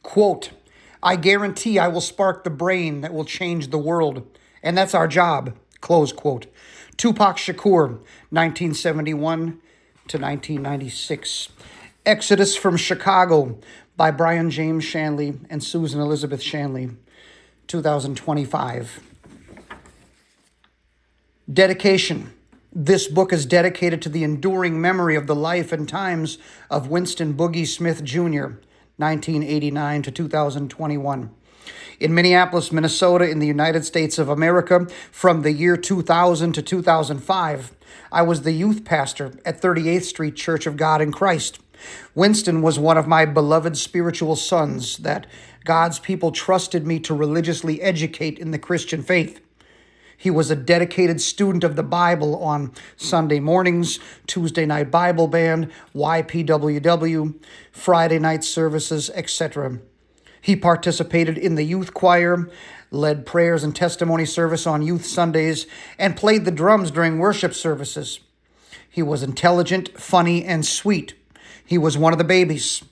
Quote, I guarantee I will spark the brain that will change the world, and that's our job, close quote. Tupac Shakur, 1971 to 1996. Exodus from Chicago by Brian James Shanley and Susan Elizabeth Shanley, 2025. Dedication. This book is dedicated to the enduring memory of the life and times of Winston Boogie Smith Jr., 1989 to 2021. In Minneapolis, Minnesota, in the United States of America, from the year 2000 to 2005, I was the youth pastor at 38th Street Church of God in Christ. Winston was one of my beloved spiritual sons that God's people trusted me to religiously educate in the Christian faith. He was a dedicated student of the Bible on Sunday mornings, Tuesday night Bible band, YPWW, Friday night services, etc. He participated in the youth choir, led prayers and testimony service on youth Sundays, and played the drums during worship services. He was intelligent, funny, and sweet. He was one of the babies.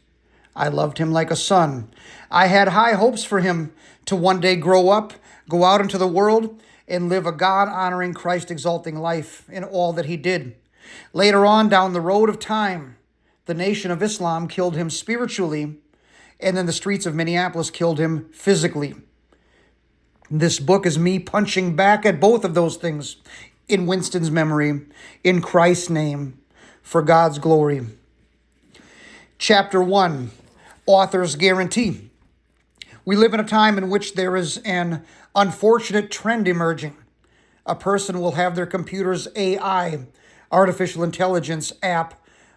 I loved him like a son. I had high hopes for him to one day grow up, go out into the world, and live a God-honoring, Christ-exalting life in all that he did. Later on, down the road of time, the Nation of Islam killed him spiritually, and then the streets of Minneapolis killed him physically. This book is me punching back at both of those things in Winston's memory, in Christ's name, for God's glory. Chapter 1, Author's Guarantee. We live in a time in which there is an unfortunate trend emerging. A person will have their computer's AI, artificial intelligence app,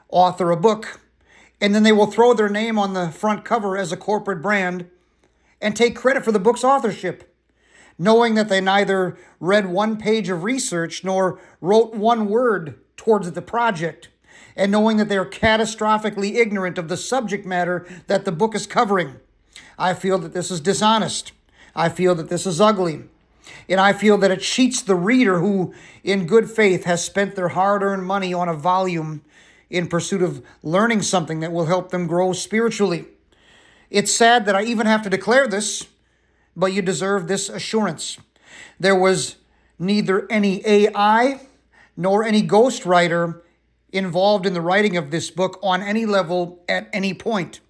author a book, and then they will throw their name on the front cover as a corporate brand and take credit for the book's authorship, knowing that they neither read one page of research nor wrote one word towards the project, and knowing that they are catastrophically ignorant of the subject matter that the book is covering. I feel that this is dishonest. I feel that this is ugly. And I feel that it cheats the reader who, in good faith, has spent their hard-earned money on a volume in pursuit of learning something that will help them grow spiritually. It's sad that I even have to declare this, but you deserve this assurance. There was neither any AI nor any ghostwriter involved in the writing of this book on any level at any point.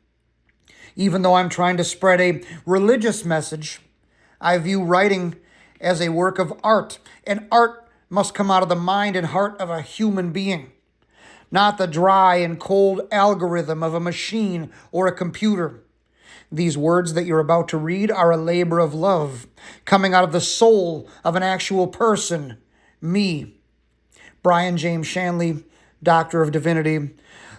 Even though I'm trying to spread a religious message, I view writing as a work of art, and art must come out of the mind and heart of a human being, not the dry and cold algorithm of a machine or a computer. These words that you're about to read are a labor of love, coming out of the soul of an actual person, me. Brian James Shanley, Doctor of Divinity,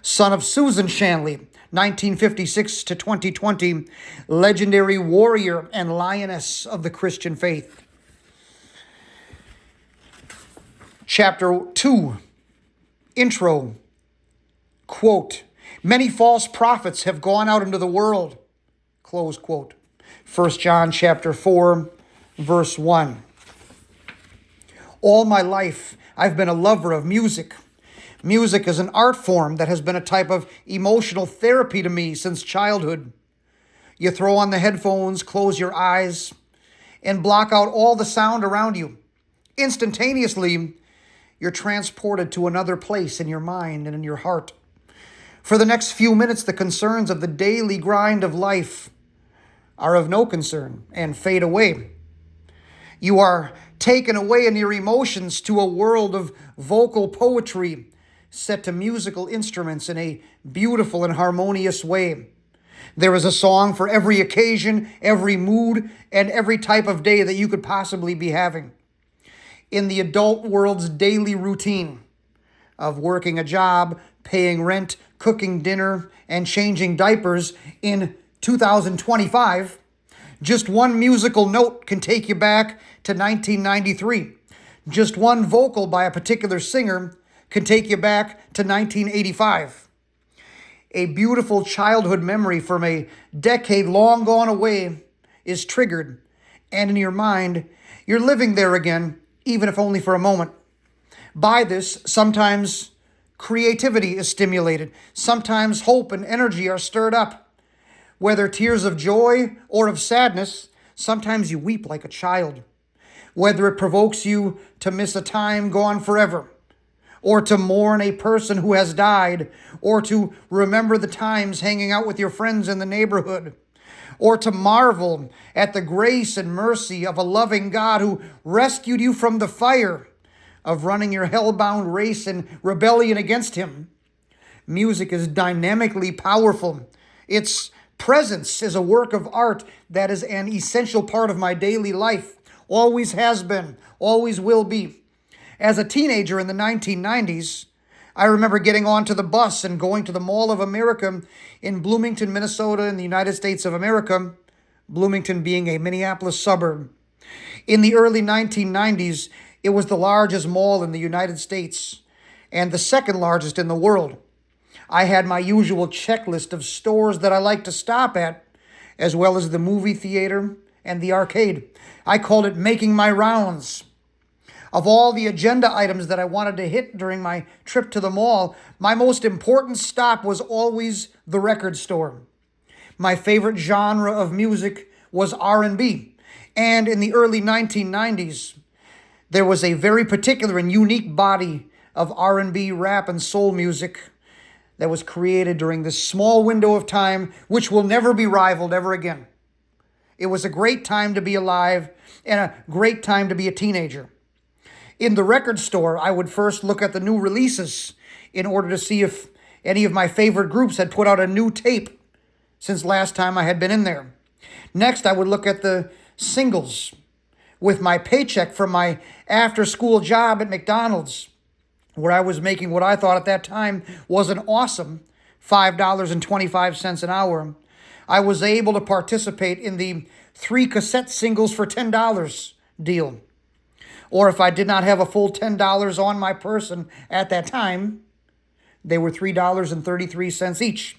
son of Susan Shanley, 1956 to 2020, legendary warrior and lioness of the Christian faith. Chapter 2, Intro. Quote, many false prophets have gone out into the world. Close quote. 1 John chapter 4, verse 1. All my life, I've been a lover of music. Music is an art form that has been a type of emotional therapy to me since childhood. You throw on the headphones, close your eyes, and block out all the sound around you. Instantaneously, you're transported to another place in your mind and in your heart. For the next few minutes, the concerns of the daily grind of life are of no concern and fade away. You are taken away in your emotions to a world of vocal poetry set to musical instruments in a beautiful and harmonious way. There is a song for every occasion, every mood, and every type of day that you could possibly be having. In the adult world's daily routine of working a job, paying rent, cooking dinner, and changing diapers in 2025, just one musical note can take you back to 1993. Just one vocal by a particular singer can take you back to 1985. A beautiful childhood memory from a decade long gone away is triggered, and in your mind, you're living there again, even if only for a moment. By this, sometimes creativity is stimulated. Sometimes hope and energy are stirred up. Whether tears of joy or of sadness, sometimes you weep like a child. Whether it provokes you to miss a time gone forever, or to mourn a person who has died, or to remember the times hanging out with your friends in the neighborhood, or to marvel at the grace and mercy of a loving God who rescued you from the fire of running your hell-bound race in rebellion against him. Music is dynamically powerful. Its presence is a work of art that is an essential part of my daily life, always has been, always will be. As a teenager in the 1990s, I remember getting onto the bus and going to the Mall of America in Bloomington, Minnesota, in the United States of America, Bloomington being a Minneapolis suburb. In the early 1990s, it was the largest mall in the United States and the second largest in the world. I had my usual checklist of stores that I like to stop at, as well as the movie theater and the arcade. I called it making my rounds. Of all the agenda items that I wanted to hit during my trip to the mall, my most important stop was always the record store. My favorite genre of music was R&B, and in the early 1990s, there was a very particular and unique body of R&B, rap, and soul music that was created during this small window of time, which will never be rivaled ever again. It was a great time to be alive and a great time to be a teenager. In the record store, I would first look at the new releases in order to see if any of my favorite groups had put out a new tape since last time I had been in there. Next, I would look at the singles with my paycheck from my after-school job at McDonald's, where I was making what I thought at that time was an awesome $5.25 an hour. I was able to participate in the 3 cassette singles for $10 deal. Or if I did not have a full $10 on my person at that time, they were $3.33 each.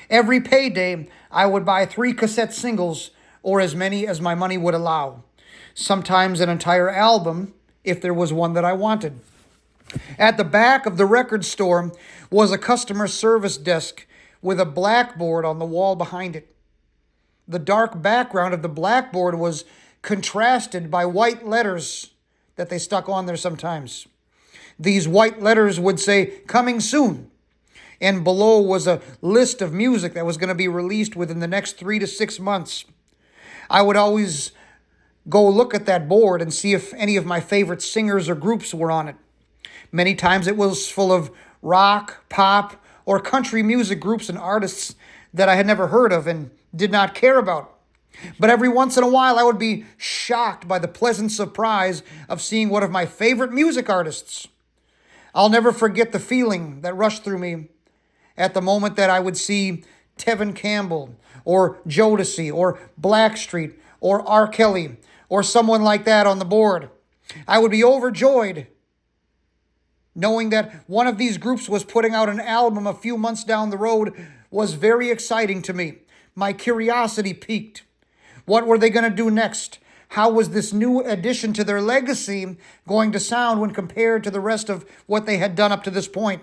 Every payday, I would buy 3 cassette singles, or as many as my money would allow. Sometimes an entire album, if there was one that I wanted. At the back of the record store was a customer service desk with a blackboard on the wall behind it. The dark background of the blackboard was contrasted by white letters that they stuck on there sometimes. These white letters would say, "Coming soon." And below was a list of music that was going to be released within the next 3 to 6 months. I would always go look at that board and see if any of my favorite singers or groups were on it. Many times it was full of rock, pop, or country music groups and artists that I had never heard of and did not care about. But every once in a while, I would be shocked by the pleasant surprise of seeing one of my favorite music artists. I'll never forget the feeling that rushed through me at the moment that I would see Tevin Campbell, or Jodeci, or Blackstreet, or R. Kelly, or someone like that on the board. I would be overjoyed knowing that one of these groups was putting out an album a few months down the road was very exciting to me. My curiosity piqued. What were they going to do next? How was this new addition to their legacy going to sound when compared to the rest of what they had done up to this point?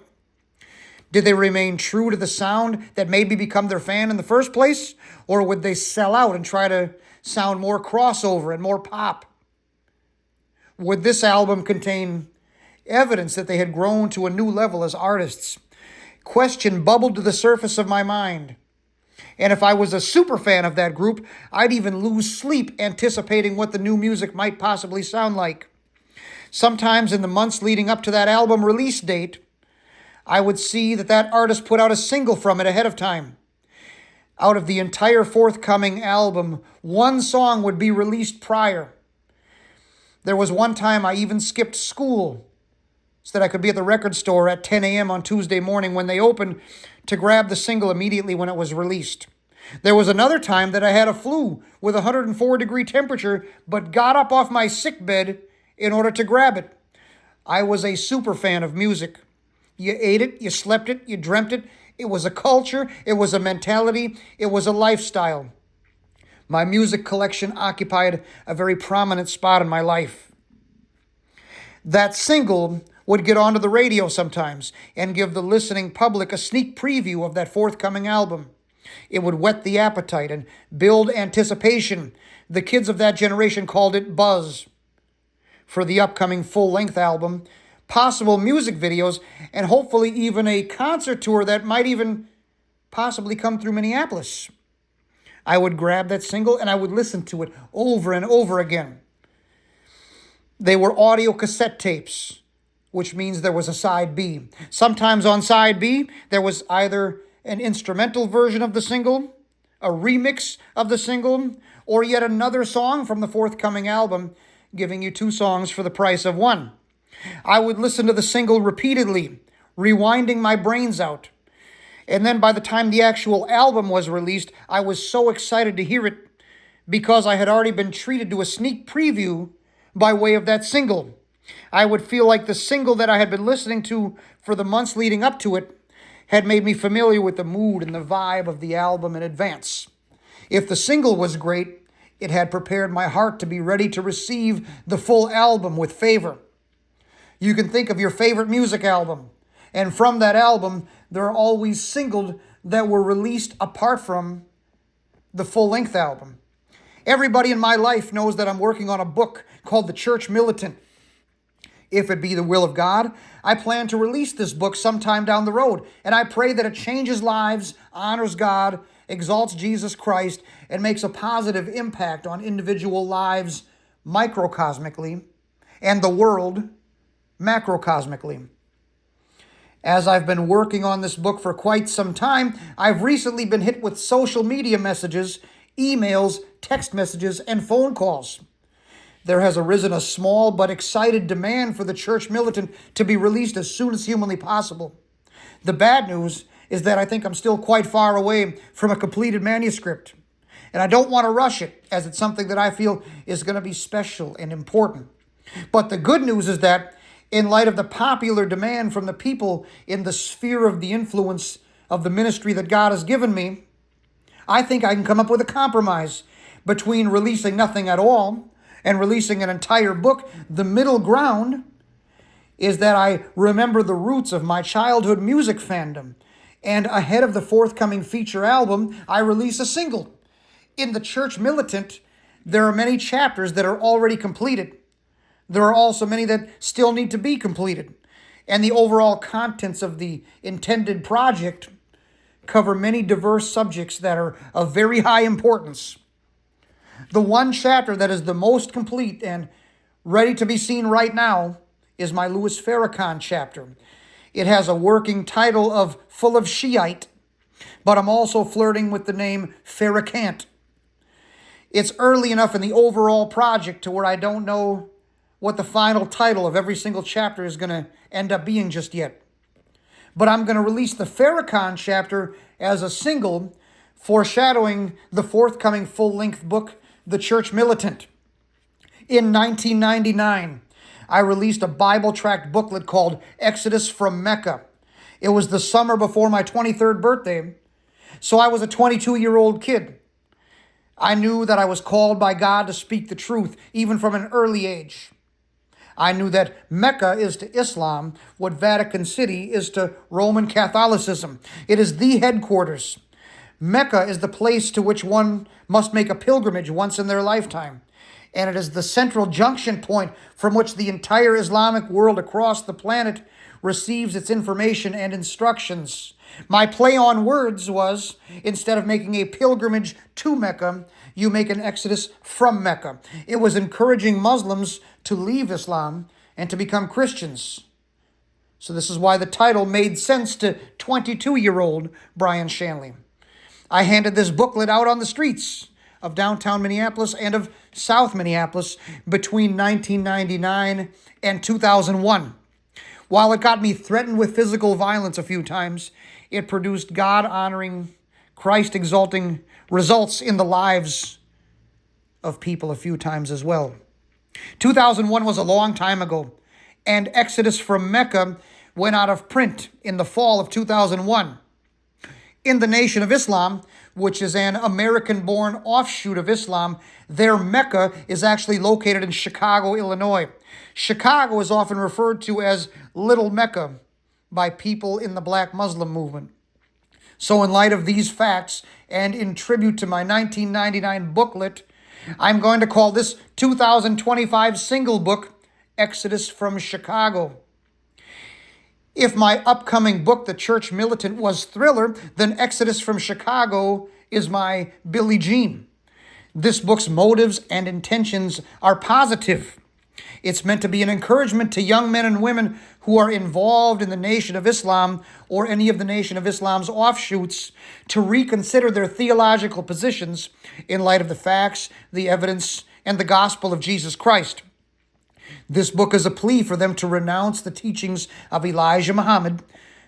Did they remain true to the sound that made me become their fan in the first place? Or would they sell out and try to sound more crossover and more pop? Would this album contain evidence that they had grown to a new level as artists? Question bubbled to the surface of my mind. And if I was a super fan of that group, I'd even lose sleep anticipating what the new music might possibly sound like. Sometimes in the months leading up to that album release date, I would see that artist put out a single from it ahead of time. Out of the entire forthcoming album, one song would be released prior. There was one time I even skipped school so that I could be at the record store at 10 a.m. on Tuesday morning when they opened to grab the single immediately when it was released. There was another time that I had a flu with a 104-degree temperature, but got up off my sick bed in order to grab it. I was a super fan of music. You ate it, you slept it, you dreamt it. It was a culture, it was a mentality, it was a lifestyle. My music collection occupied a very prominent spot in my life. That single would get onto the radio sometimes and give the listening public a sneak preview of that forthcoming album. It would whet the appetite and build anticipation. The kids of that generation called it buzz for the upcoming full-length album, possible music videos, and hopefully even a concert tour that might even possibly come through Minneapolis. I would grab that single and I would listen to it over and over again. They were audio cassette tapes, which means there was a side B. Sometimes on side B, there was either an instrumental version of the single, a remix of the single, or yet another song from the forthcoming album, giving you two songs for the price of one. I would listen to the single repeatedly, rewinding my brains out. And then by the time the actual album was released, I was so excited to hear it because I had already been treated to a sneak preview by way of that single. I would feel like the single that I had been listening to for the months leading up to it had made me familiar with the mood and the vibe of the album in advance. If the single was great, it had prepared my heart to be ready to receive the full album with favor. You can think of your favorite music album, and from that album, there are always singles that were released apart from the full-length album. Everybody in my life knows that I'm working on a book called The Church Militant. If it be the will of God, I plan to release this book sometime down the road, and I pray that it changes lives, honors God, exalts Jesus Christ, and makes a positive impact on individual lives microcosmically and the world macrocosmically. As I've been working on this book for quite some time, I've recently been hit with social media messages, emails, text messages, and phone calls. There has arisen a small but excited demand for The Church Militant to be released as soon as humanly possible. The bad news is that I think I'm still quite far away from a completed manuscript. And I don't want to rush it, as it's something that I feel is going to be special and important. But the good news is that, in light of the popular demand from the people in the sphere of the influence of the ministry that God has given me, I think I can come up with a compromise between releasing nothing at all and releasing an entire book. The middle ground is that I remember the roots of my childhood music fandom, and ahead of the forthcoming feature album, I release a single. In The Church Militant, there are many chapters that are already completed. There are also many that still need to be completed. And the overall contents of the intended project cover many diverse subjects that are of very high importance. The one chapter that is the most complete and ready to be seen right now is my Louis Farrakhan chapter. It has a working title of Full of Shiite, but I'm also flirting with the name Farrakhan. It's early enough in the overall project to where I don't know what the final title of every single chapter is going to end up being just yet. But I'm going to release the Farrakhan chapter as a single, foreshadowing the forthcoming full-length book, The Church Militant. In 1999, I released a Bible tract booklet called Exodus from Mecca. It was the summer before my 23rd birthday, so I was a 22-year-old kid. I knew that I was called by God to speak the truth, even from an early age. I knew that Mecca is to Islam what Vatican City is to Roman Catholicism. It is the headquarters. Mecca is the place to which one must make a pilgrimage once in their lifetime. And it is the central junction point from which the entire Islamic world across the planet receives its information and instructions. My play on words was, instead of making a pilgrimage to Mecca, you make an exodus from Mecca. It was encouraging Muslims to leave Islam and to become Christians. So this is why the title made sense to 22-year-old Brian Shanley. I handed this booklet out on the streets of downtown Minneapolis and of South Minneapolis between 1999 and 2001. While it got me threatened with physical violence a few times, it produced God-honoring, Christ-exalting results in the lives of people a few times as well. 2001 was a long time ago, and Exodus from Mecca went out of print in the fall of 2001. In the Nation of Islam, which is an American-born offshoot of Islam, their Mecca is actually located in Chicago, Illinois. Chicago is often referred to as Little Mecca by people in the Black Muslim movement. So in light of these facts, and in tribute to my 1999 booklet, I'm going to call this 2025 single book, Exodus from Chicago. If my upcoming book, The Church Militant, was thriller, then Exodus from Chicago is my Billie Jean. This book's motives and intentions are positive. It's meant to be an encouragement to young men and women who are involved in the Nation of Islam or any of the Nation of Islam's offshoots to reconsider their theological positions in light of the facts, the evidence, and the gospel of Jesus Christ. This book is a plea for them to renounce the teachings of Elijah Muhammad,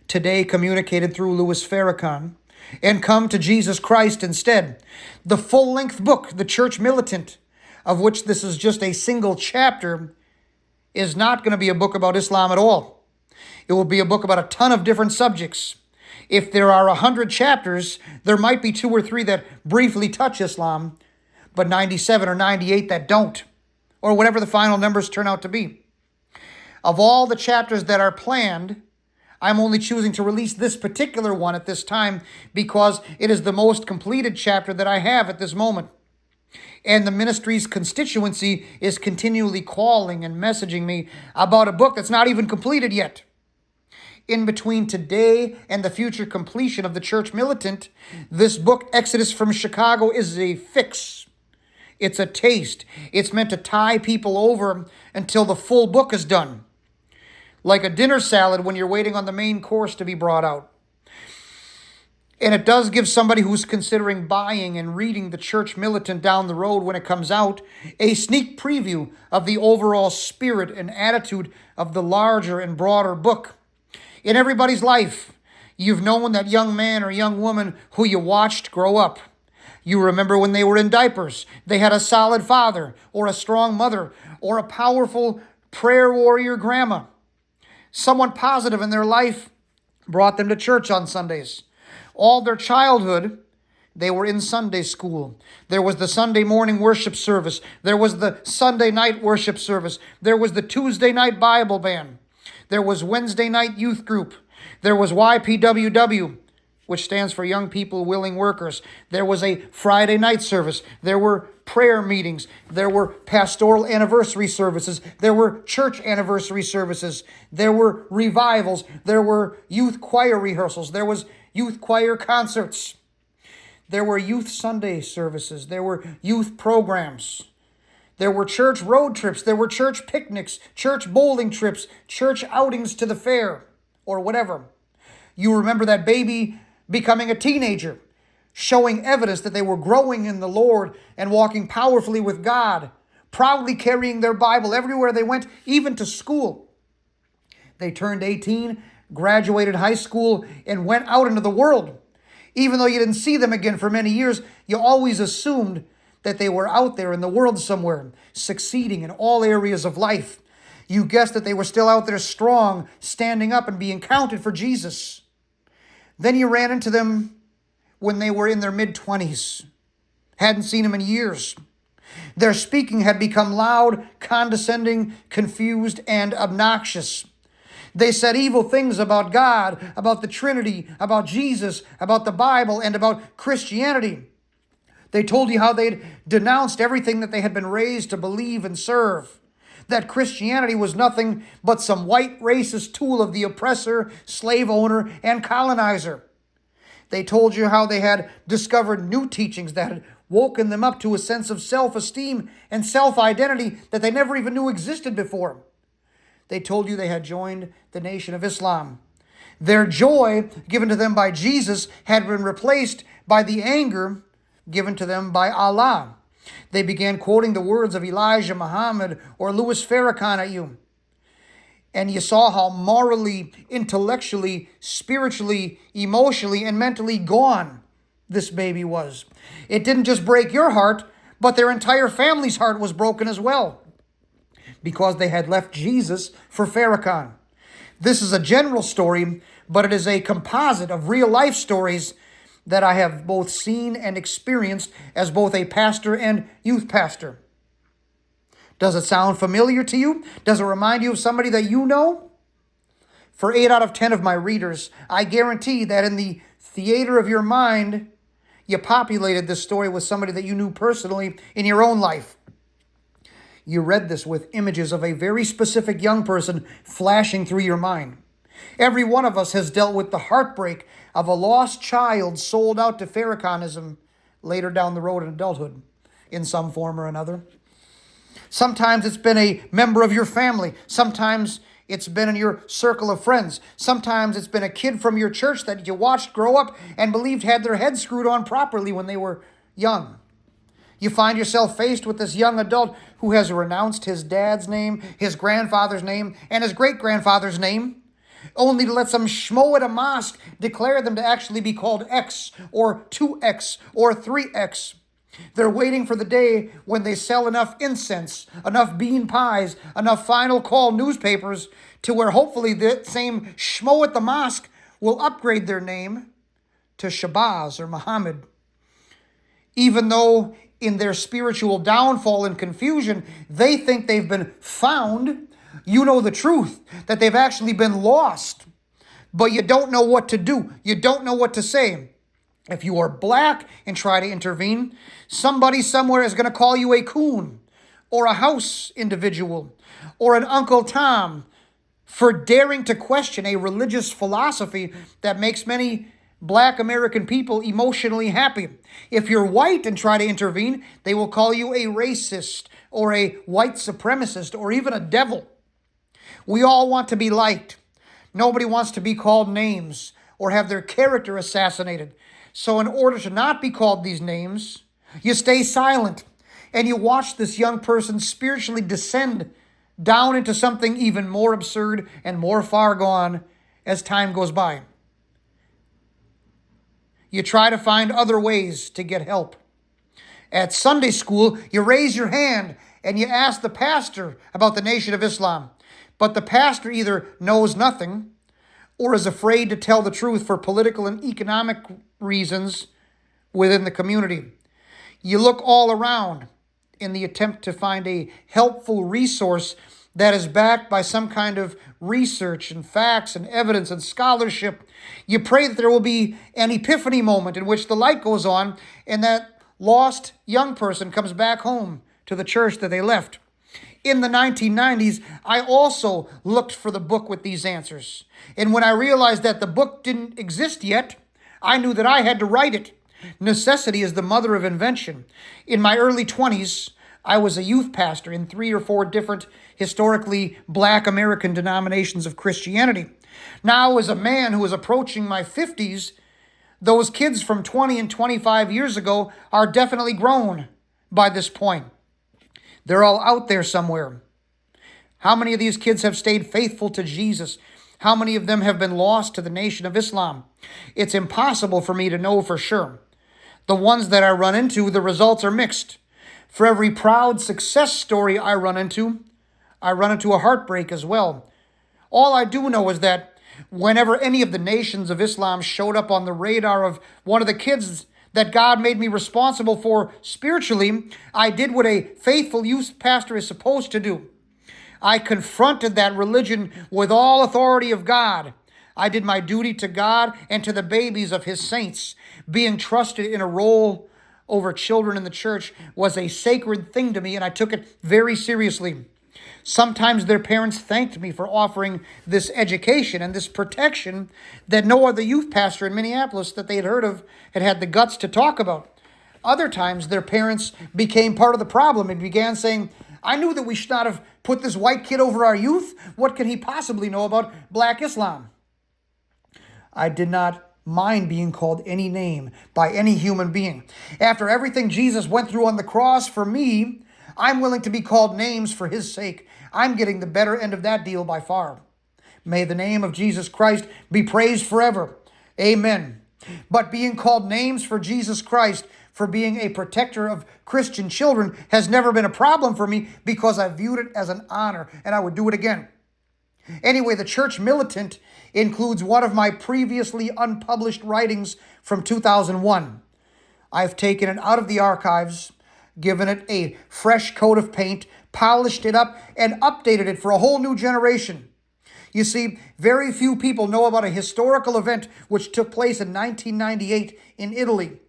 today communicated through Louis Farrakhan, and come to Jesus Christ instead. The full-length book, The Church Militant, of which this is just a single chapter, is not going to be a book about Islam at all. It will be a book about a ton of different subjects. If there are 100 chapters, there might be 2 or 3 that briefly touch Islam, but 97 or 98 that don't, or whatever the final numbers turn out to be. Of all the chapters that are planned, I'm only choosing to release this particular one at this time because it is the most completed chapter that I have at this moment. And the ministry's constituency is continually calling and messaging me about a book that's not even completed yet. In between today and the future completion of The Church Militant, this book, Exodus from Chicago, is a fix. It's a taste. It's meant to tie people over until the full book is done. Like a dinner salad when you're waiting on the main course to be brought out. And it does give somebody who's considering buying and reading The Church Militant down the road when it comes out a sneak preview of the overall spirit and attitude of the larger and broader book. In everybody's life, you've known that young man or young woman who you watched grow up. You remember when they were in diapers, they had a solid father or a strong mother or a powerful prayer warrior grandma. Someone positive in their life brought them to church on Sundays. All their childhood, they were in Sunday school. There was the Sunday morning worship service. There was the Sunday night worship service. There was the Tuesday night Bible band. There was Wednesday night youth group. There was YPWW, which stands for Young People Willing Workers. There was a Friday night service. There were prayer meetings. There were pastoral anniversary services. There were church anniversary services. There were revivals. There were youth choir rehearsals. There was youth choir concerts. There were youth Sunday services. There were youth programs. There were church road trips. There were church picnics, church bowling trips, church outings to the fair, or whatever. You remember that baby becoming a teenager, showing evidence that they were growing in the Lord and walking powerfully with God, proudly carrying their Bible everywhere they went, even to school. They turned 18, graduated high school, and went out into the world. Even though you didn't see them again for many years, you always assumed that they were out there in the world somewhere, succeeding in all areas of life. You guessed that they were still out there strong, standing up and being counted for Jesus. Then you ran into them when they were in their mid-20s. Hadn't seen them in years. Their speaking had become loud, condescending, confused, and obnoxious. They said evil things about God, about the Trinity, about Jesus, about the Bible, and about Christianity. They told you how they'd denounced everything that they had been raised to believe and serve. That Christianity was nothing but some white racist tool of the oppressor, slave owner, and colonizer. They told you how they had discovered new teachings that had woken them up to a sense of self-esteem and self-identity that they never even knew existed before. They told you they had joined the Nation of Islam. Their joy given to them by Jesus had been replaced by the anger given to them by Allah. They began quoting the words of Elijah Muhammad or Louis Farrakhan at you. And you saw how morally, intellectually, spiritually, emotionally, and mentally gone this baby was. It didn't just break your heart, but their entire family's heart was broken as well, because they had left Jesus for Farrakhan. This is a general story, but it is a composite of real life stories that I have both seen and experienced as both a pastor and youth pastor. Does it sound familiar to you? Does it remind you of somebody that you know? For 8 out of 10 of my readers, I guarantee that in the theater of your mind, you populated this story with somebody that you knew personally in your own life. You read this with images of a very specific young person flashing through your mind. Every one of us has dealt with the heartbreak of a lost child sold out to Farrakhanism later down the road in adulthood, in some form or another. Sometimes it's been a member of your family. Sometimes it's been in your circle of friends. Sometimes it's been a kid from your church that you watched grow up and believed had their head screwed on properly when they were young. You find yourself faced with this young adult who has renounced his dad's name, his grandfather's name, and his great-grandfather's name, only to let some schmo at a mosque declare them to actually be called X, or 2X, or 3X. They're waiting for the day when they sell enough incense, enough bean pies, enough final call newspapers to where hopefully the same schmo at the mosque will upgrade their name to Shabazz or Muhammad. Even though in their spiritual downfall and confusion, they think they've been found, you know the truth, that they've actually been lost, but you don't know what to do. You don't know what to say. If you are black and try to intervene, somebody somewhere is going to call you a coon or a house individual or an Uncle Tom for daring to question a religious philosophy that makes many black American people emotionally happy. If you're white and try to intervene, they will call you a racist or a white supremacist or even a devil. We all want to be liked. Nobody wants to be called names or have their character assassinated. So in order to not be called these names, you stay silent and you watch this young person spiritually descend down into something even more absurd and more far gone as time goes by. You try to find other ways to get help. At Sunday school, you raise your hand and you ask the pastor about the Nation of Islam. But the pastor either knows nothing or is afraid to tell the truth for political and economic reasons within the community. You look all around in the attempt to find a helpful resource that is backed by some kind of research and facts and evidence and scholarship. You pray that there will be an epiphany moment in which the light goes on and that lost young person comes back home to the church that they left. In the 1990s, I also looked for the book with these answers. And when I realized that the book didn't exist yet, I knew that I had to write it. Necessity is the mother of invention. In my early 20s, I was a youth pastor in 3 or 4 different historically black American denominations of Christianity. Now, as a man who is approaching my 50s, those kids from 20 and 25 years ago are definitely grown by this point. They're all out there somewhere. How many of these kids have stayed faithful to Jesus? How many of them have been lost to the Nation of Islam? It's impossible for me to know for sure. The ones that I run into, the results are mixed. For every proud success story I run into a heartbreak as well. All I do know is that whenever any of the nations of Islam showed up on the radar of one of the kids that God made me responsible for spiritually, I did what a faithful youth pastor is supposed to do. I confronted that religion with all authority of God. I did my duty to God and to the babies of his saints. Being trusted in a role over children in the church was a sacred thing to me, and I took it very seriously. Sometimes their parents thanked me for offering this education and this protection that no other youth pastor in Minneapolis that they had heard of had the guts to talk about. Other times their parents became part of the problem and began saying, I knew that we should not have put this white kid over our youth. What can he possibly know about black Islam? I did not mind being called any name by any human being. After everything Jesus went through on the cross for me, I'm willing to be called names for his sake. I'm getting the better end of that deal by far. May the name of Jesus Christ be praised forever. Amen. But being called names for Jesus Christ, for being a protector of Christian children, has never been a problem for me because I viewed it as an honor, and I would do it again. Anyway, the church militant includes one of my previously unpublished writings from 2001. I've taken it out of the archives, given it a fresh coat of paint, polished it up, and updated it for a whole new generation. You see, very few people know about a historical event which took place in 1998 in Italy.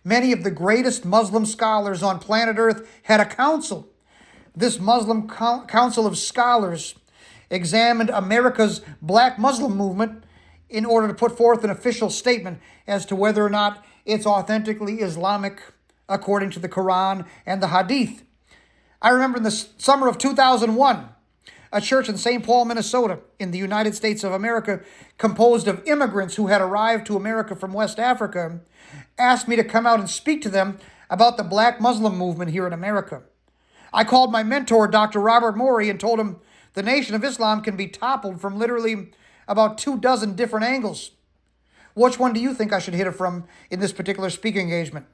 Many of the greatest Muslim scholars on planet Earth had a council. This Muslim council of scholars examined America's black Muslim movement in order to put forth an official statement as to whether or not it's authentically Islamic according to the Quran and the Hadith. I remember in the summer of 2001, a church in St. Paul, Minnesota, in the United States of America, composed of immigrants who had arrived to America from West Africa, asked me to come out and speak to them about the black Muslim movement here in America. I called my mentor, Dr. Robert Morey, and told him the Nation of Islam can be toppled from literally about 24 different angles. Which one do you think I should hit it from in this particular speaking engagement?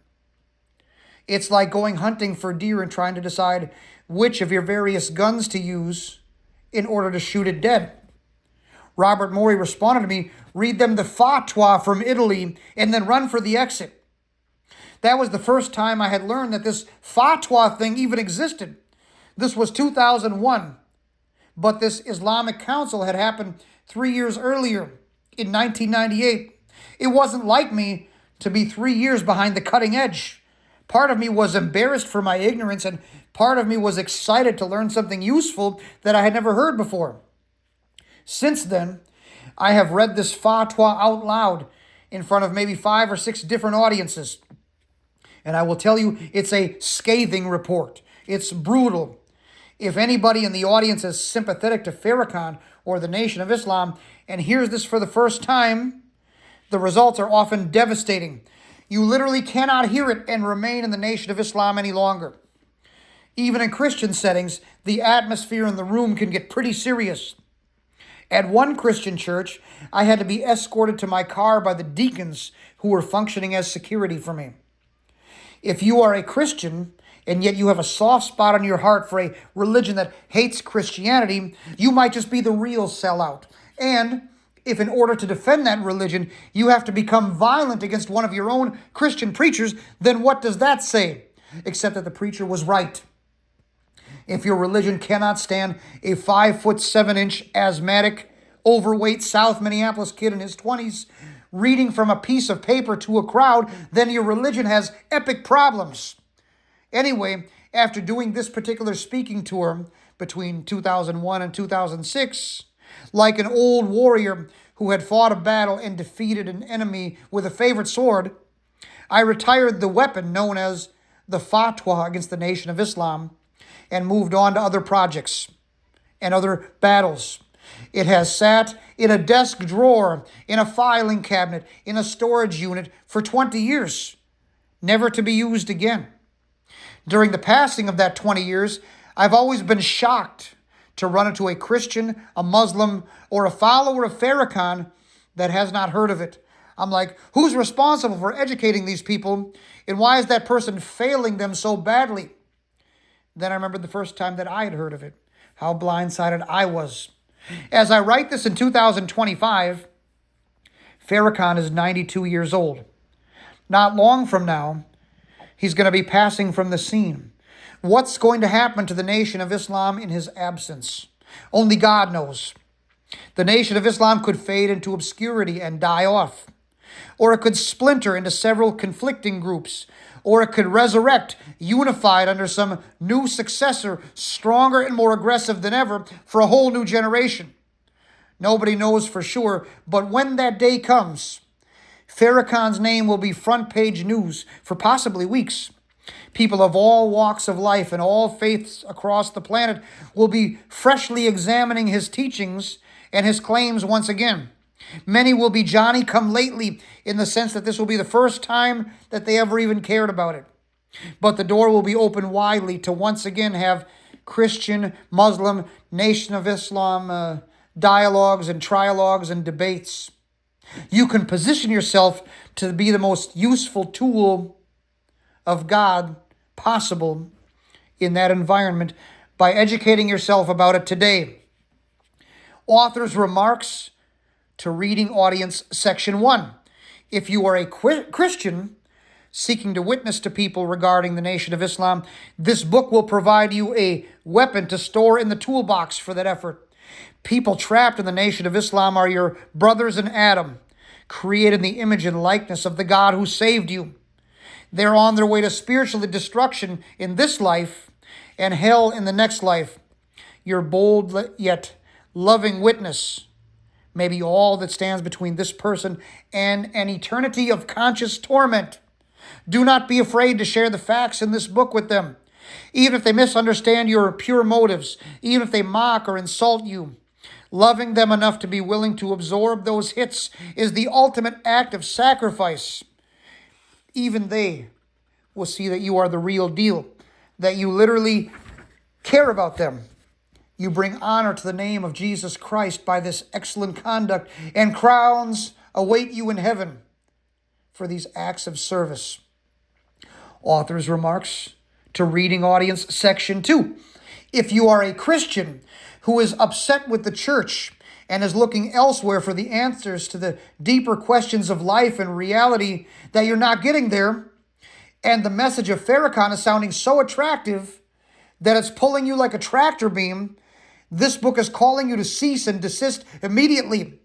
It's like going hunting for deer and trying to decide which of your various guns to use in order to shoot it dead. Robert Morey responded to me, read them the fatwa from Italy and then run for the exit. That was the first time I had learned that this fatwa thing even existed. This was 2001, but this Islamic Council had happened 3 years earlier in 1998. It wasn't like me to be 3 years behind the cutting edge. Part of me was embarrassed for my ignorance, and part of me was excited to learn something useful that I had never heard before. Since then, I have read this fatwa out loud in front of maybe 5 or 6 different audiences. And I will tell you, it's a scathing report. It's brutal. If anybody in the audience is sympathetic to Farrakhan or the Nation of Islam and hears this for the first time, the results are often devastating. You literally cannot hear it and remain in the Nation of Islam any longer. Even in Christian settings, the atmosphere in the room can get pretty serious. At one Christian church, I had to be escorted to my car by the deacons who were functioning as security for me. If you are a Christian, and yet you have a soft spot on your heart for a religion that hates Christianity, you might just be the real sellout. And if in order to defend that religion, you have to become violent against one of your own Christian preachers, then what does that say? Except that the preacher was right. If your religion cannot stand a 5'7" asthmatic, overweight South Minneapolis kid in his 20s reading from a piece of paper to a crowd, then your religion has epic problems. Anyway, after doing this particular speaking tour between 2001 and 2006, like an old warrior who had fought a battle and defeated an enemy with a favorite sword, I retired the weapon known as the fatwa against the Nation of Islam and moved on to other projects and other battles. It has sat in a desk drawer, in a filing cabinet, in a storage unit for 20 years, never to be used again. During the passing of that 20 years, I've always been shocked to run into a Christian, a Muslim, or a follower of Farrakhan that has not heard of it. I'm like, who's responsible for educating these people, and why is that person failing them so badly? Then I remembered the first time that I had heard of it, how blindsided I was. As I write this in 2025, Farrakhan is 92 years old. Not long from now, he's going to be passing from the scene. What's going to happen to the Nation of Islam in his absence? Only God knows. The Nation of Islam could fade into obscurity and die off. Or it could splinter into several conflicting groups. Or it could resurrect, unified under some new successor, stronger and more aggressive than ever for a whole new generation. Nobody knows for sure, but when that day comes, Farrakhan's name will be front page news for possibly weeks. People of all walks of life and all faiths across the planet will be freshly examining his teachings and his claims once again. Many will be Johnny-come-lately in the sense that this will be the first time that they ever even cared about it. But the door will be open widely to once again have Christian, Muslim, Nation of Islam dialogues and trialogues and debates. You can position yourself to be the most useful tool of God possible in that environment by educating yourself about it today. Author's remarks to reading audience section 1. If you are a Christian seeking to witness to people regarding the Nation of Islam, this book will provide you a weapon to store in the toolbox for that effort. People trapped in the Nation of Islam are your brothers in Adam, created in the image and likeness of the God who saved you. They're on their way to spiritual destruction in this life and hell in the next life. Your bold yet loving witness may be all that stands between this person and an eternity of conscious torment. Do not be afraid to share the facts in this book with them, even if they misunderstand your pure motives, even if they mock or insult you. Loving them enough to be willing to absorb those hits is the ultimate act of sacrifice. Even they will see that you are the real deal, that you literally care about them. You bring honor to the name of Jesus Christ by this excellent conduct, and crowns await you in heaven for these acts of service. Author's remarks to reading audience, section 2. If you are a Christian who is upset with the church and is looking elsewhere for the answers to the deeper questions of life and reality that you're not getting there, and the message of Farrakhan is sounding so attractive that it's pulling you like a tractor beam, this book is calling you to cease and desist immediately.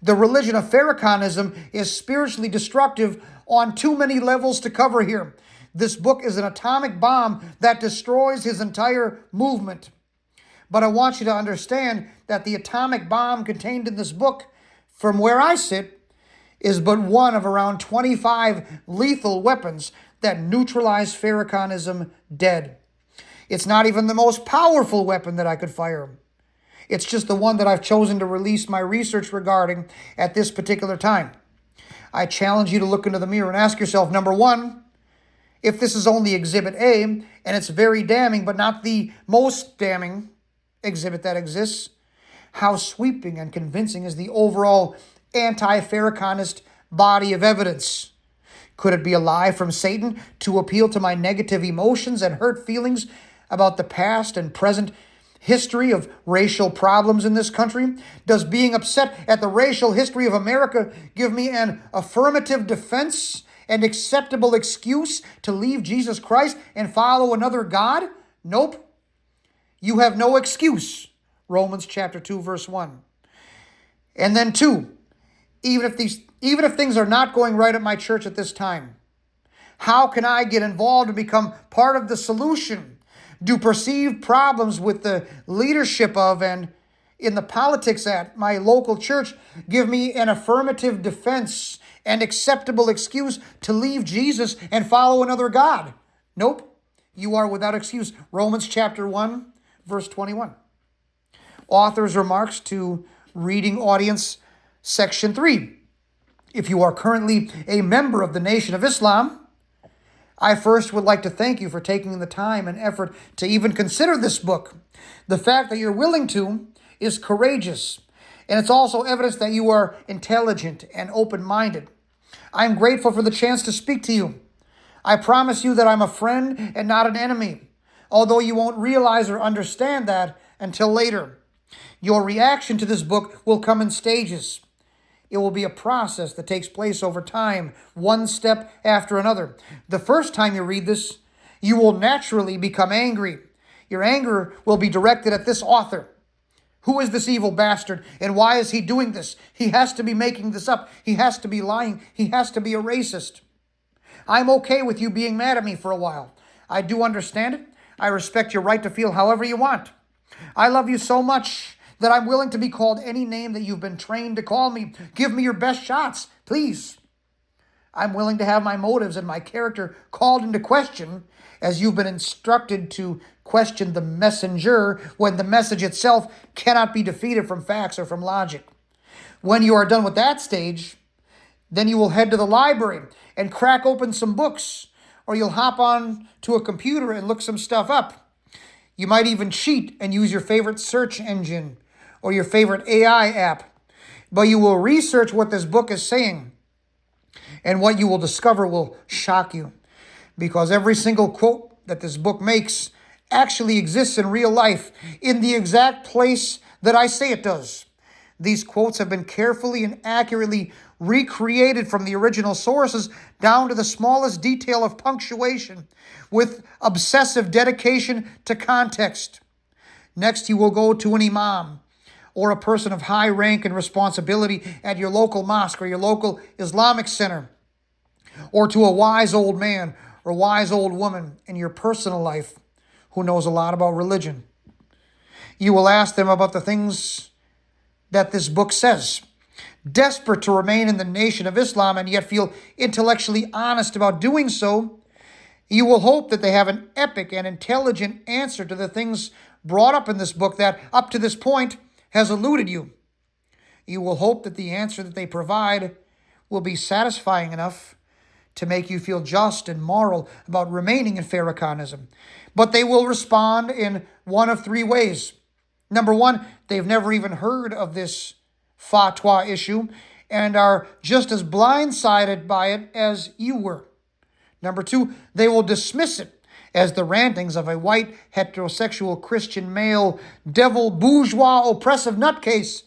The religion of Farrakhanism is spiritually destructive on too many levels to cover here. This book is an atomic bomb that destroys his entire movement. But I want you to understand that the atomic bomb contained in this book, from where I sit, is but one of around 25 lethal weapons that neutralize Farrakhanism dead. It's not even the most powerful weapon that I could fire. It's just the one that I've chosen to release my research regarding at this particular time. I challenge you to look into the mirror and ask yourself, number one, if this is only Exhibit A, and it's very damning, but not the most damning exhibit that exists, how sweeping and convincing is the overall anti-Farrakhanist body of evidence? Could it be a lie from Satan to appeal to my negative emotions and hurt feelings about the past and present history of racial problems in this country? Does being upset at the racial history of America give me an affirmative defense and acceptable excuse to leave Jesus Christ and follow another God? Nope. You have no excuse. Romans chapter 2, verse 1. And then 2, even if things are not going right at my church at this time, how can I get involved and become part of the solution? Do perceived problems with the leadership of and in the politics at my local church give me an affirmative defense and acceptable excuse to leave Jesus and follow another God? Nope. You are without excuse. Romans chapter 1, verse 21. Author's remarks to reading audience, section 3. If you are currently a member of the Nation of Islam, I first would like to thank you for taking the time and effort to even consider this book. The fact that you're willing to is courageous, and it's also evidence that you are intelligent and open-minded. I'm grateful for the chance to speak to you. I promise you that I'm a friend and not an enemy, although you won't realize or understand that until later. Your reaction to this book will come in stages. It will be a process that takes place over time, one step after another. The first time you read this, you will naturally become angry. Your anger will be directed at this author. Who is this evil bastard, and why is he doing this? He has to be making this up. He has to be lying. He has to be a racist. I'm okay with you being mad at me for a while. I do understand it. I respect your right to feel however you want. I love you so much that I'm willing to be called any name that you've been trained to call me. Give me your best shots, please. I'm willing to have my motives and my character called into question, as you've been instructed to question the messenger when the message itself cannot be defeated from facts or from logic. When you are done with that stage, then you will head to the library and crack open some books, or you'll hop on to a computer and look some stuff up. You might even cheat and use your favorite search engine or your favorite AI app. But you will research what this book is saying, and what you will discover will shock you, because every single quote that this book makes actually exists in real life in the exact place that I say it does. These quotes have been carefully and accurately recreated from the original sources down to the smallest detail of punctuation, with obsessive dedication to context. Next, you will go to an imam or a person of high rank and responsibility at your local mosque or your local Islamic center, or to a wise old man or wise old woman in your personal life who knows a lot about religion. You will ask them about the things that this book says. Desperate to remain in the Nation of Islam and yet feel intellectually honest about doing so, you will hope that they have an epic and intelligent answer to the things brought up in this book that, up to this point, has eluded you. You will hope that the answer that they provide will be satisfying enough to make you feel just and moral about remaining in Farrakhanism. But they will respond in one of three ways. Number one, they've never even heard of this fatwa issue and are just as blindsided by it as you were. Number two, they will dismiss it as the rantings of a white, heterosexual, Christian male, devil, bourgeois, oppressive nutcase,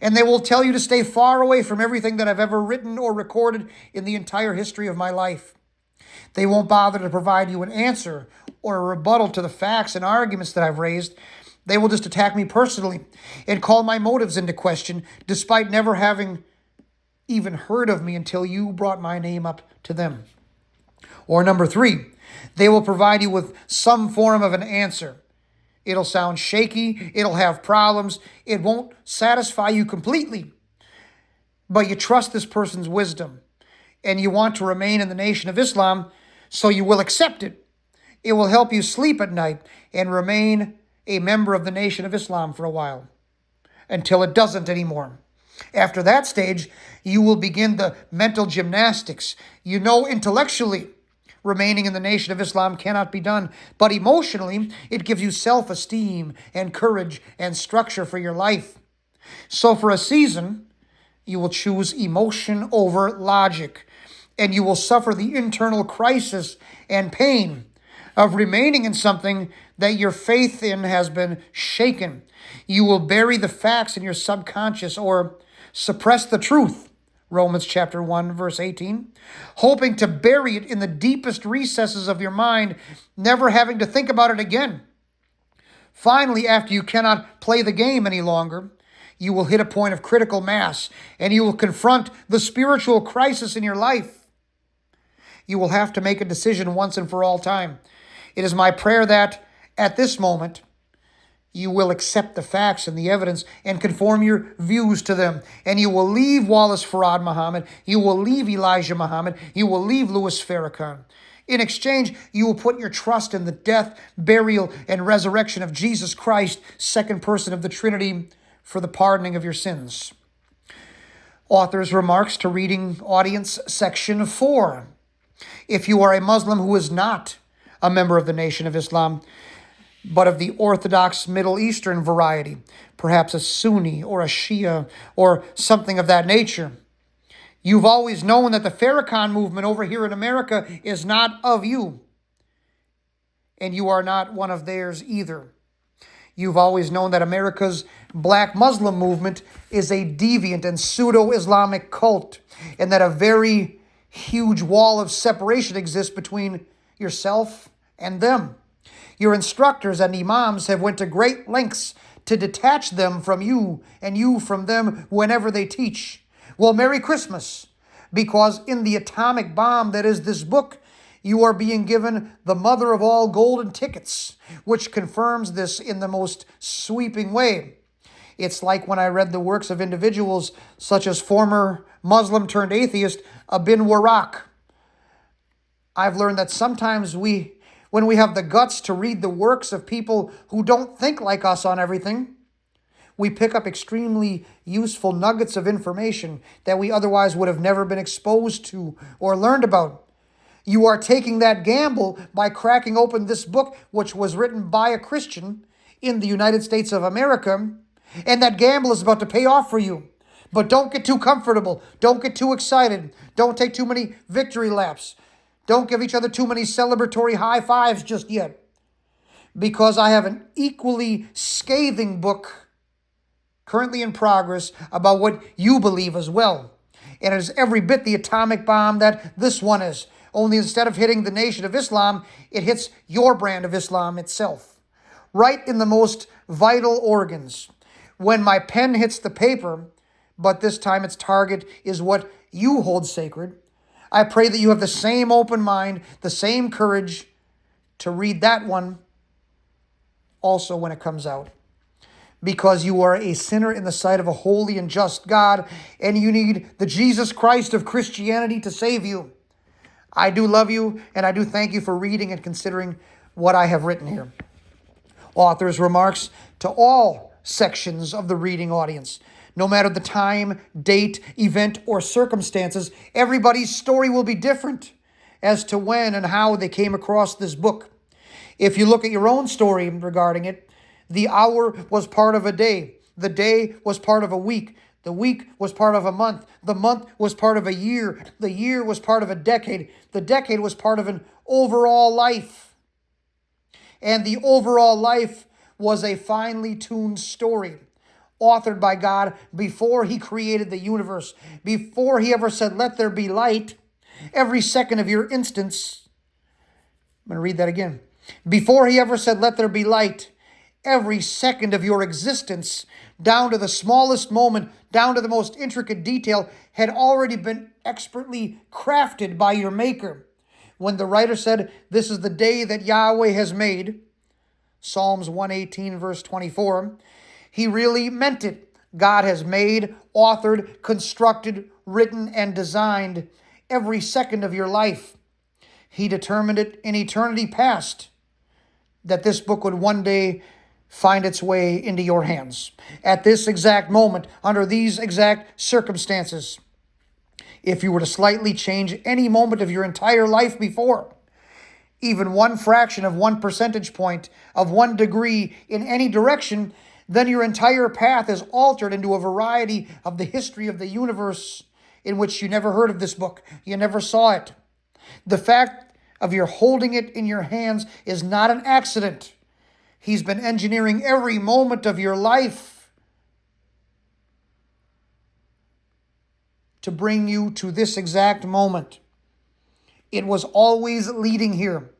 and they will tell you to stay far away from everything that I've ever written or recorded in the entire history of my life. They won't bother to provide you an answer or a rebuttal to the facts and arguments that I've raised. They will just attack me personally and call my motives into question, despite never having even heard of me until you brought my name up to them. Or number three, they will provide you with some form of an answer. It'll sound shaky, it'll have problems, it won't satisfy you completely. But you trust this person's wisdom, and you want to remain in the Nation of Islam, so you will accept it. It will help you sleep at night and remain a member of the Nation of Islam for a while, until it doesn't anymore. After that stage, you will begin the mental gymnastics. You know intellectually remaining in the Nation of Islam cannot be done, but emotionally, it gives you self-esteem and courage and structure for your life. So for a season, you will choose emotion over logic, and you will suffer the internal crisis and pain of remaining in something that your faith in has been shaken. You will bury the facts in your subconscious or suppress the truth, Romans chapter 1, verse 18, hoping to bury it in the deepest recesses of your mind, never having to think about it again. Finally, after you cannot play the game any longer, you will hit a point of critical mass and you will confront the spiritual crisis in your life. You will have to make a decision once and for all time. It is my prayer that at this moment, you will accept the facts and the evidence and conform your views to them. And you will leave Wallace Farad Muhammad. You will leave Elijah Muhammad. You will leave Louis Farrakhan. In exchange, you will put your trust in the death, burial, and resurrection of Jesus Christ, second person of the Trinity, for the pardoning of your sins. Author's remarks to reading audience section 4. If you are a Muslim who is not a member of the Nation of Islam, but of the Orthodox Middle Eastern variety, perhaps a Sunni or a Shia or something of that nature, you've always known that the Farrakhan movement over here in America is not of you, and you are not one of theirs either. You've always known that America's black Muslim movement is a deviant and pseudo-Islamic cult, and that a very huge wall of separation exists between yourself and them. Your instructors and imams have went to great lengths to detach them from you and you from them whenever they teach. Well, Merry Christmas, because in the atomic bomb that is this book, you are being given the mother of all golden tickets, which confirms this in the most sweeping way. It's like when I read the works of individuals such as former Muslim turned atheist Ibn Warraq. I've learned that sometimes when we have the guts to read the works of people who don't think like us on everything, we pick up extremely useful nuggets of information that we otherwise would have never been exposed to or learned about. You are taking that gamble by cracking open this book, which was written by a Christian in the United States of America, and that gamble is about to pay off for you. But don't get too comfortable. Don't get too excited. Don't take too many victory laps. Don't give each other too many celebratory high fives just yet, because I have an equally scathing book currently in progress about what you believe as well. And it is every bit the atomic bomb that this one is. Only instead of hitting the Nation of Islam, it hits your brand of Islam itself, right in the most vital organs. when my pen hits the paper, but this time its target is what you hold sacred, I pray that you have the same open mind, the same courage to read that one also when it comes out. Because you are a sinner in the sight of a holy and just God, and you need the Jesus Christ of Christianity to save you. I do love you, and I do thank you for reading and considering what I have written here. Author's remarks to all sections of the reading audience. No matter the time, date, event, or circumstances, everybody's story will be different as to when and how they came across this book. If you look at your own story regarding it, the hour was part of a day. The day was part of a week. The week was part of a month. The month was part of a year. The year was part of a decade. The decade was part of an overall life. And the overall life was a finely tuned story, authored by God before he created the universe, before he ever said, "Let there be light." Every second of your instance, I'm going to read that again. Before he ever said, "Let there be light," every second of your existence, down to the smallest moment, down to the most intricate detail, had already been expertly crafted by your Maker. When the writer said, "This is the day that Yahweh has made," Psalms 118, verse 24, he really meant it. God has made, authored, constructed, written, and designed every second of your life. He determined it in eternity past that this book would one day find its way into your hands. At this exact moment, under these exact circumstances, if you were to slightly change any moment of your entire life before, even one fraction of 1 percentage point, of 1 degree in any direction, then your entire path is altered into a variety of the history of the universe in which you never heard of this book. You never saw it. The fact of your holding it in your hands is not an accident. He's been engineering every moment of your life to bring you to this exact moment. It was always leading here.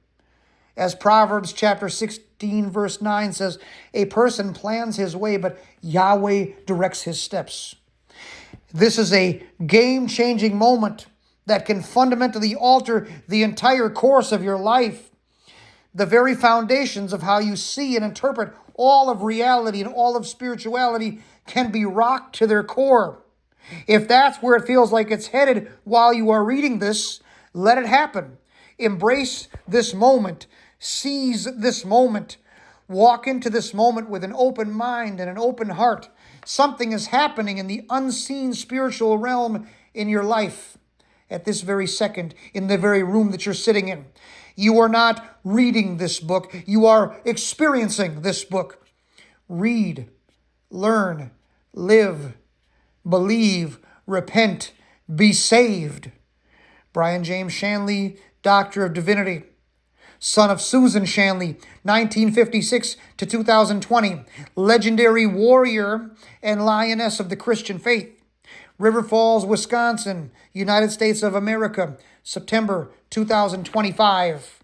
As Proverbs chapter 16, verse 9 says, "A person plans his way, but Yahweh directs his steps." This is a game-changing moment that can fundamentally alter the entire course of your life. The very foundations of how you see and interpret all of reality and all of spirituality can be rocked to their core. If that's where it feels like it's headed while you are reading this, let it happen. Embrace this moment. Seize this moment. Walk into this moment with an open mind and an open heart. Something is happening in the unseen spiritual realm in your life at this very second, in the very room that you're sitting in. You are not reading this book. You are experiencing this book. Read, learn, live, believe, repent, be saved. Brian James Shanley, Doctor of Divinity. Son of Susan Shanley, 1956 to 2020. Legendary warrior and lioness of the Christian faith. River Falls, Wisconsin, United States of America, September 2025.